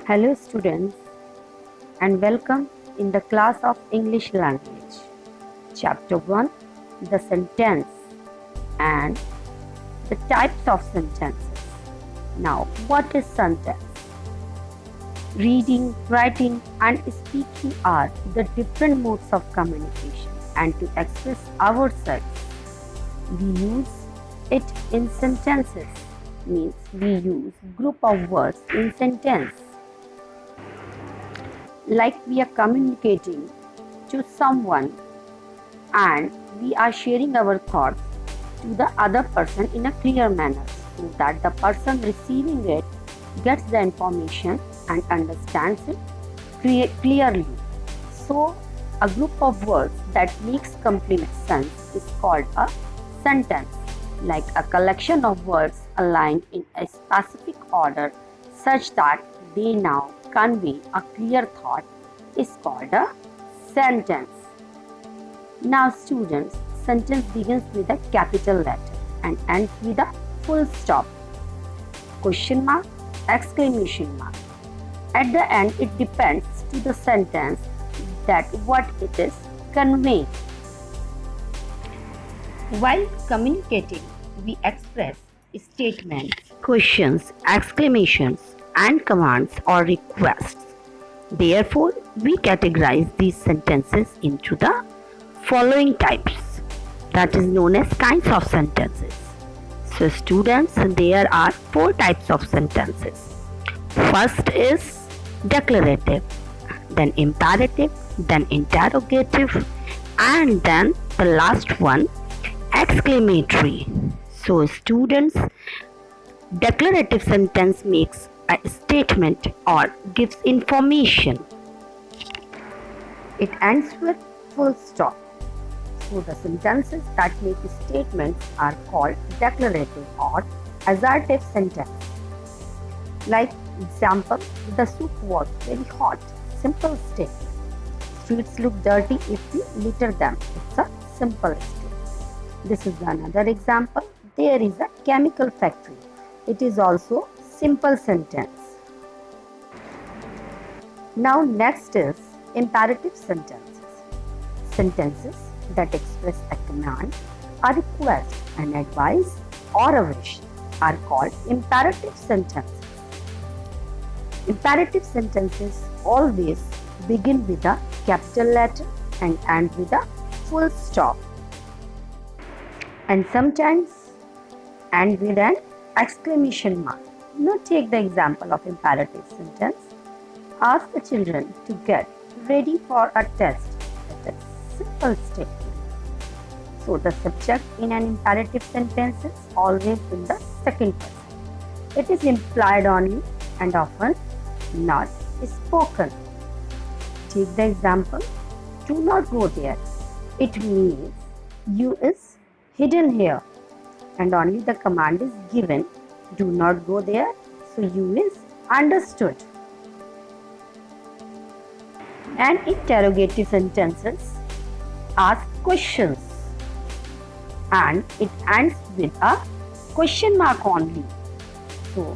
Hello students and welcome in the class of English language. Chapter 1, the sentence and the types of sentences. Now, what is sentence? Reading, writing and speaking are the different modes of communication, and to express ourselves we use it in sentences, means we use group of words in sentence. Like we are communicating to someone and we are sharing our thoughts to the other person in a clear manner so that the person receiving it gets the information and understands it clearly. So a group of words that makes complete sense is called a sentence, like a collection of words aligned in a specific order such that they now convey a clear thought is called a sentence. Now students, sentence begins with a capital letter and ends with a full stop, question mark, exclamation mark. At the end, it depends to the sentence that what it is conveying. While communicating, we express statements, questions, exclamations, and commands or requests. Therefore, we categorize these sentences into the following types, that is known as kinds of sentences. So students, there are 4 types of sentences. First is declarative, then imperative, then interrogative, and then the last one, exclamatory. So students, declarative sentence makes a statement or gives information. It ends with full stop. So the sentences that make statements are called declarative or assertive sentence. Like example, the soup was very hot. Simple statement. Streets look dirty if we litter them. It's a simple statement. This is another example. There is a chemical factory. It is also simple sentence. Now next is imperative sentences. Sentences that express a command, a request, an advice, or a wish are called imperative sentences. Imperative sentences always begin with a capital letter and end with a full stop, and sometimes end with an exclamation mark. Now take the example of imperative sentence. Ask the children to get ready for a test. That's a simple statement. So the subject in an imperative sentence is always in the second person. It is implied only and often not spoken. Take the example, do not go there. It means you is hidden here and only the command is given, do not go there, so you is understood. And interrogative sentences ask questions and it ends with a question mark only. So,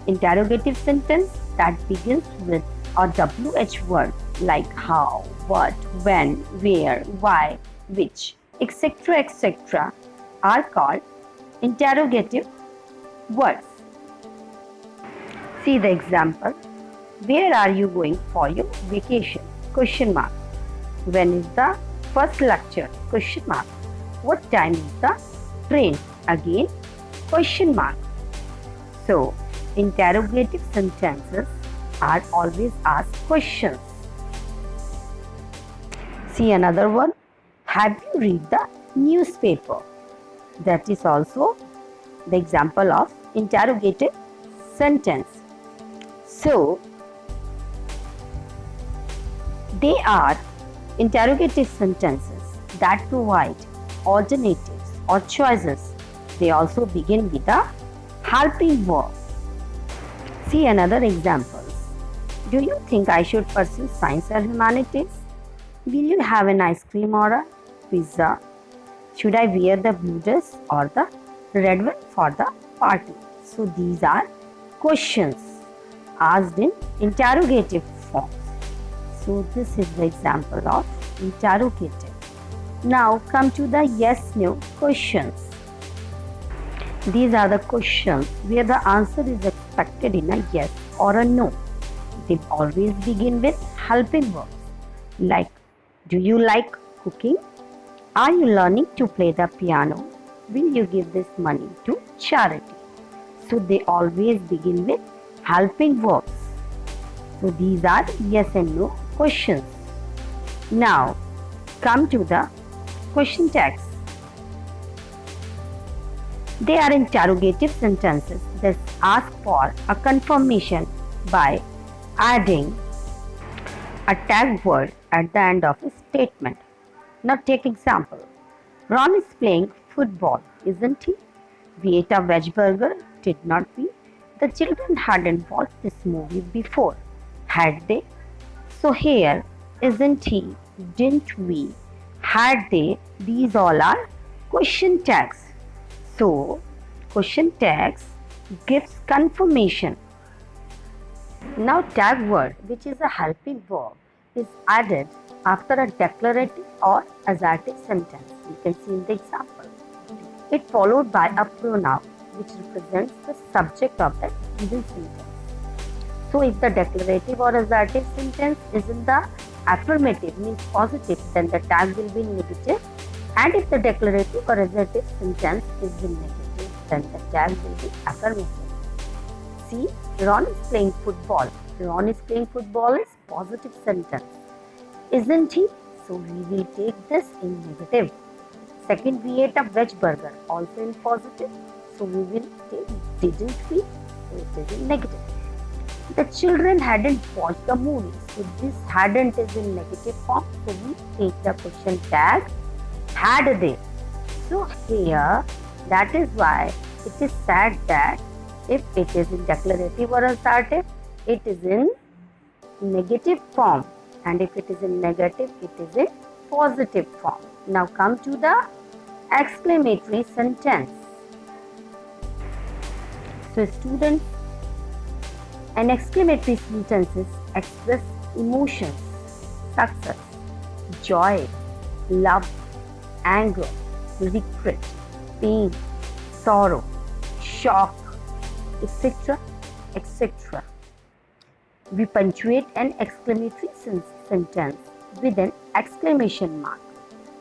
interrogative sentence that begins with a WH word like how, what, when, where, why, which, etc. etc. are called interrogative words. See the example. Where are you going for your vacation? Question mark. When is the first lecture? Question mark. What time is the train? Again, question mark. So, interrogative sentences are always asked questions. See another one. Have you read the newspaper? That is also the example of interrogative sentence. So, they are interrogative sentences that provide alternatives or choices. They also begin with a helping verb. See another example. Do you think I should pursue science or humanities? Will you have an ice cream or a pizza? Should I wear the blue dress or the red one for the party? So these are questions. asked in interrogative forms. So this is the example of interrogative. Now come to the yes/no questions. These are the questions where the answer is expected in a yes or a no. They always begin with helping verbs like, do you like cooking? Are you learning to play the piano? Will you give this money to charity? So they always begin with helping verbs. So these are yes and no questions. Now come to the question tags. They are interrogative sentences that ask for a confirmation by adding a tag word at the end of a statement. Now take example. Ron is playing football, isn't he? We ate a veg burger, did not we? The children hadn't watched this movie before, had they? So here, isn't he? Didn't we? Had they? These all are question tags. So question tags gives confirmation. Now tag word, which is a helping verb, is added after a declarative or assertive sentence. You can see in the example. It followed by a pronoun which represents the subject of that given sentence. So if the declarative or assertive sentence is in the affirmative, means positive, then the tag will be negative. And if the declarative or assertive sentence is in negative, then the tag will be affirmative. See, Ron is playing football. Ron is playing football is positive sentence. Isn't he? So we will take this in negative. Second, we ate a veg burger, also in positive. So we will take didn't we? So it is in negative. The children hadn't watched the movie. So this hadn't is in negative form. So we take the question tag had they. So here, that is why it is said that if it is in declarative or assertive, it is in negative form. And if it is in negative, it is in positive form. Now come to the exclamatory sentence. So students, an exclamatory sentences express emotions, success, joy, love, anger, regret, pain, sorrow, shock, etc., etc. We punctuate an exclamatory sentence with an exclamation mark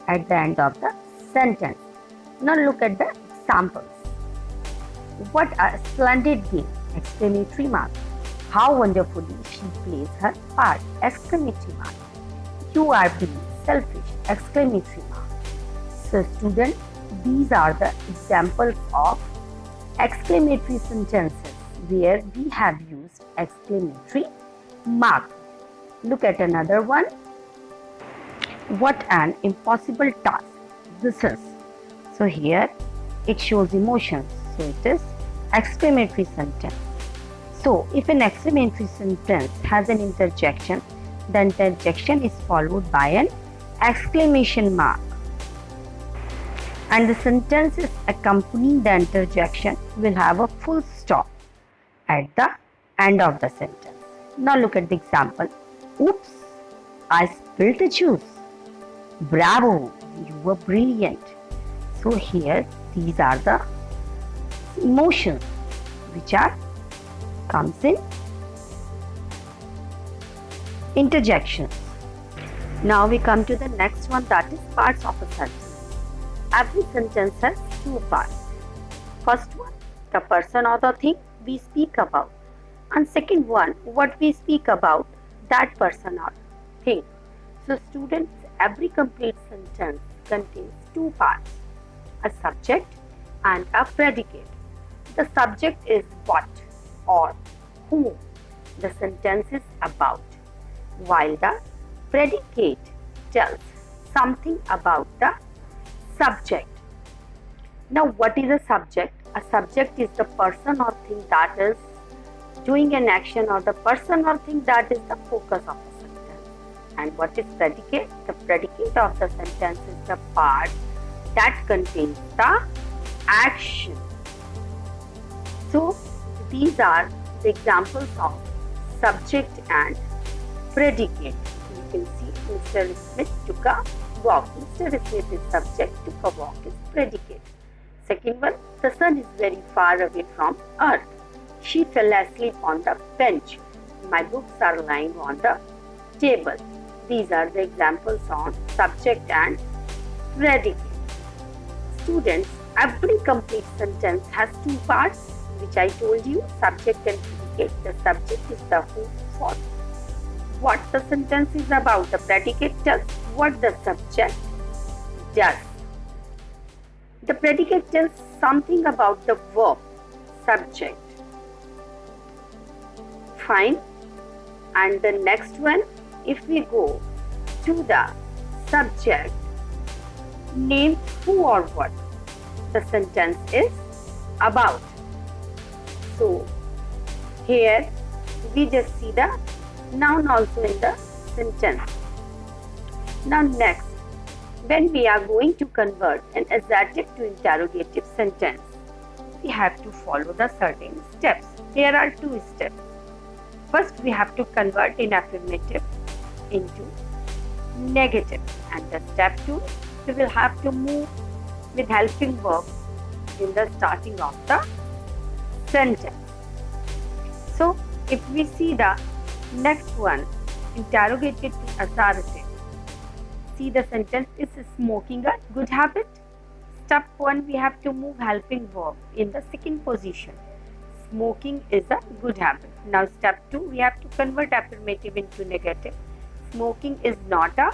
at the end of the sentence. Now look at the examples. What a splendid game! Exclamatory mark. How wonderfully she plays her part! Exclamatory mark. You are being selfish! Exclamatory mark. So students, these are the examples of exclamatory sentences where we have used exclamatory mark. Look at another one. What an impossible task this is. So here it shows emotions. So it is exclamatory sentence. So if an exclamatory sentence has an interjection, the interjection is followed by an exclamation mark. And the sentences accompanying the interjection will have a full stop at the end of the sentence. Now look at the example. Oops, I spilled the juice. Bravo, you were brilliant. So here these are the emotions which are comes in interjections. Now we come to the next one, that is parts of a sentence. Every sentence has two parts. First one, the person or the thing we speak about. And second one, what we speak about that person or thing. So students, every complete sentence contains two parts, a subject and a predicate. The subject is what or whom the sentence is about, while the predicate tells something about the subject. Now what is a subject? A subject is the person or thing that is doing an action, or the person or thing that is the focus of the sentence. And what is predicate? The predicate of the sentence is the part that contains the action. So these are the examples of subject and predicate. You can see Mr. Smith took a walk. Mr. Smith is subject, took a walk is predicate. Second one, the sun is very far away from earth. She fell asleep on the bench. My books are lying on the table. These are the examples on subject and predicate. Students, every complete sentence has two parts, which I told you, subject and predicate. The subject is the who, what the sentence is about. The predicate tells what the subject does. The predicate tells something about the verb, subject. Fine. And the next one, if we go to the subject, name who or what the sentence is about. So here we just see the noun also in the sentence. Now next, when we are going to convert an adjective to interrogative sentence, we have to follow the certain steps. Here are two steps. First, we have to convert an affirmative into negative, and the step 2, we will have to move with helping verb in the starting of the sentence. So if we see the next one, interrogated to assertive, see the sentence, is smoking a good habit? Step 1, we have to move helping verb in the second position. Smoking is a good habit. Now step 2, we have to convert affirmative into negative. Smoking is not a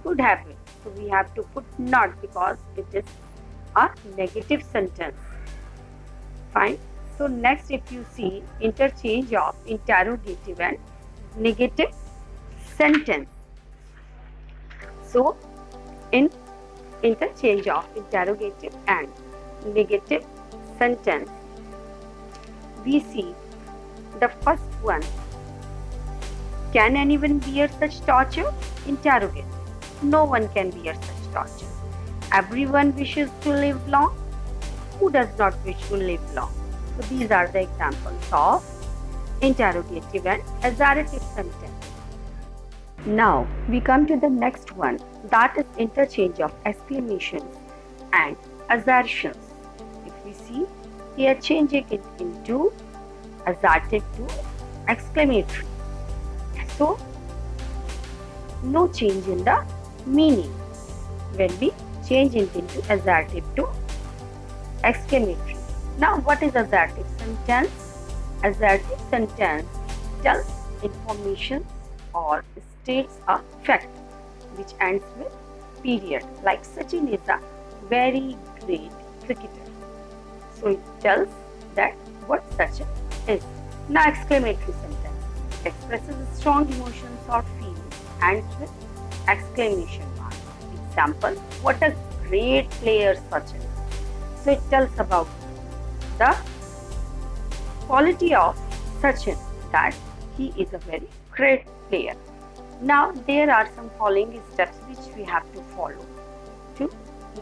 good habit. So we have to put not because it is a negative sentence. Fine. So next, if you see interchange of interrogative and negative sentence. So in interchange of interrogative and negative sentence, we see the first one, can anyone bear such torture? Interrogative. No one can bear such torture. Everyone wishes to live long. Who does not wish to live long? So these are the examples of interrogative and assertive sentence. Now we come to the next one, that is interchange of exclamations and assertions. If we see, we are changing it into assertive to exclamatory. So no change in the meaning when we change it into assertive to exclamatory. Now what is assertive sentence? Assertive sentence tells information or states a fact which ends with period. Like Sachin is a very great cricketer. So it tells that what Sachin is. Now exclamatory sentence expresses strong emotions or feelings, ends with exclamation mark. Example, what a great player Sachin. So it tells about the quality of Sachin, that he is a very great player. Now there are some following steps which we have to follow to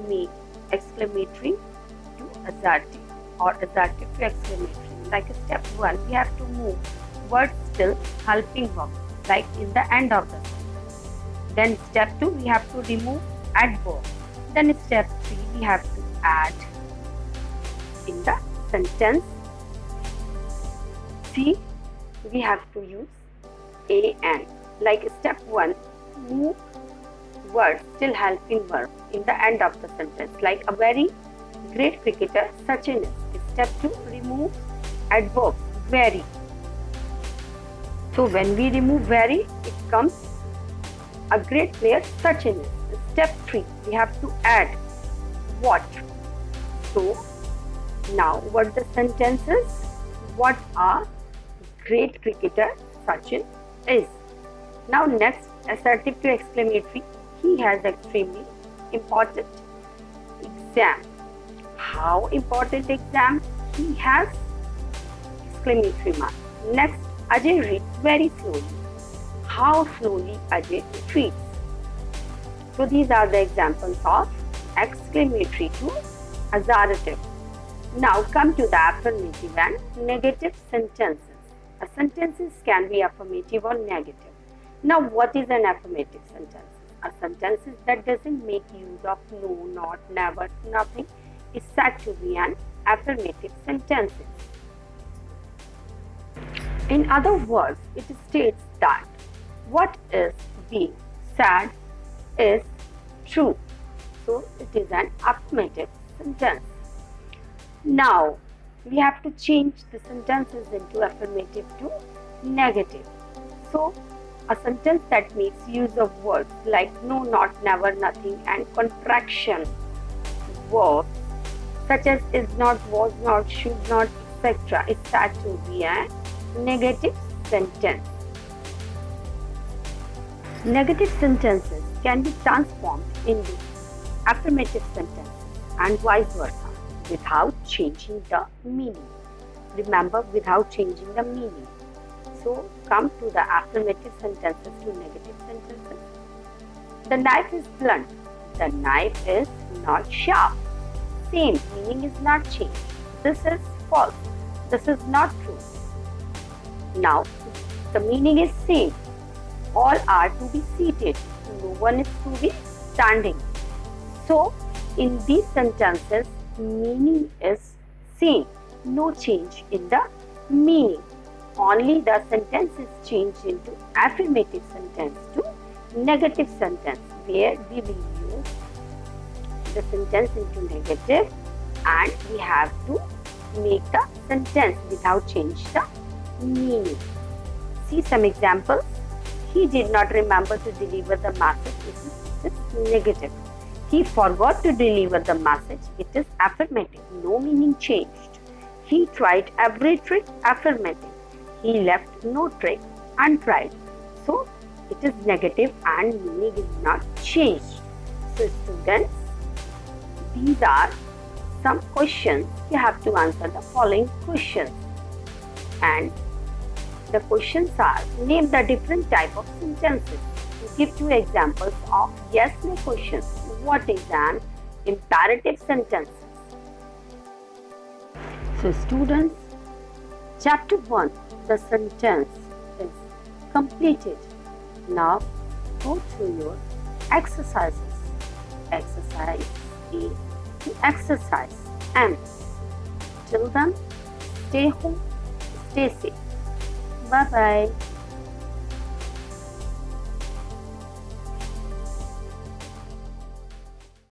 make exclamatory to assertive or assertive to exclamatory. Like step 1, we have to move word still helping verb like in the end of the sentence. Then step 2, we have to remove adverb. Then step 3, we have to add in the sentence. C, we have to use and. Like step 1, move word still helping verb in the end of the sentence. Like a very great cricketer Sachin is. Step 2, remove adverb very. So when we remove very, it comes a great player Sachin is. Step 3, we have to add what. So now what the sentence is? What a great cricketer Sachin is. Now next, assertive to exclamatory. He has extremely important exam. How important exam he has? Exclamatory mark. Next, Ajay reads very slowly. How slowly Ajay reads. So these are the examples of exclamatory to assertive. Now come to the affirmative and negative sentences. A sentences can be affirmative or negative. Now, what is an affirmative sentence? A sentence that doesn't make use of no, not, never, nothing is said to be an affirmative sentence. In other words, it states that what is being said is true. So, it is an affirmative sentence. Now, we have to change the sentences into affirmative to negative. So, a sentence that makes use of words like no, not, never, nothing and contraction words such as is not, was not, should not, etc. is said to be a negative sentence. Negative sentences can be transformed into affirmative sentences and vice versa without changing the meaning. Remember, without changing the meaning. So, come to the affirmative sentences to negative sentences. The knife is blunt. The knife is not sharp. Same, meaning is not changed. This is false. This is not true. Now, the meaning is same. All are to be seated. No one is to be standing. So, in these sentences, meaning is same. No change in the meaning. Only the sentence is changed into affirmative sentence to negative sentence, where we will use the sentence into negative and we have to make the sentence without change the meaning. See some examples. He did not remember to deliver the message. It is negative. He forgot to deliver the message. It is affirmative. No meaning changed. He tried every trick. Affirmative. He left no trick untried. So, it is negative and meaning is not changed. So, students, these are some questions. You have to answer the following questions. And the questions are: name the different type of sentences. Give 2 examples of yes/no questions. What is an imperative sentence? So, students, chapter 1, the sentence is completed. Now, go through your exercises. Exercise A to exercise M. Till then, stay home, stay safe. Bye-bye.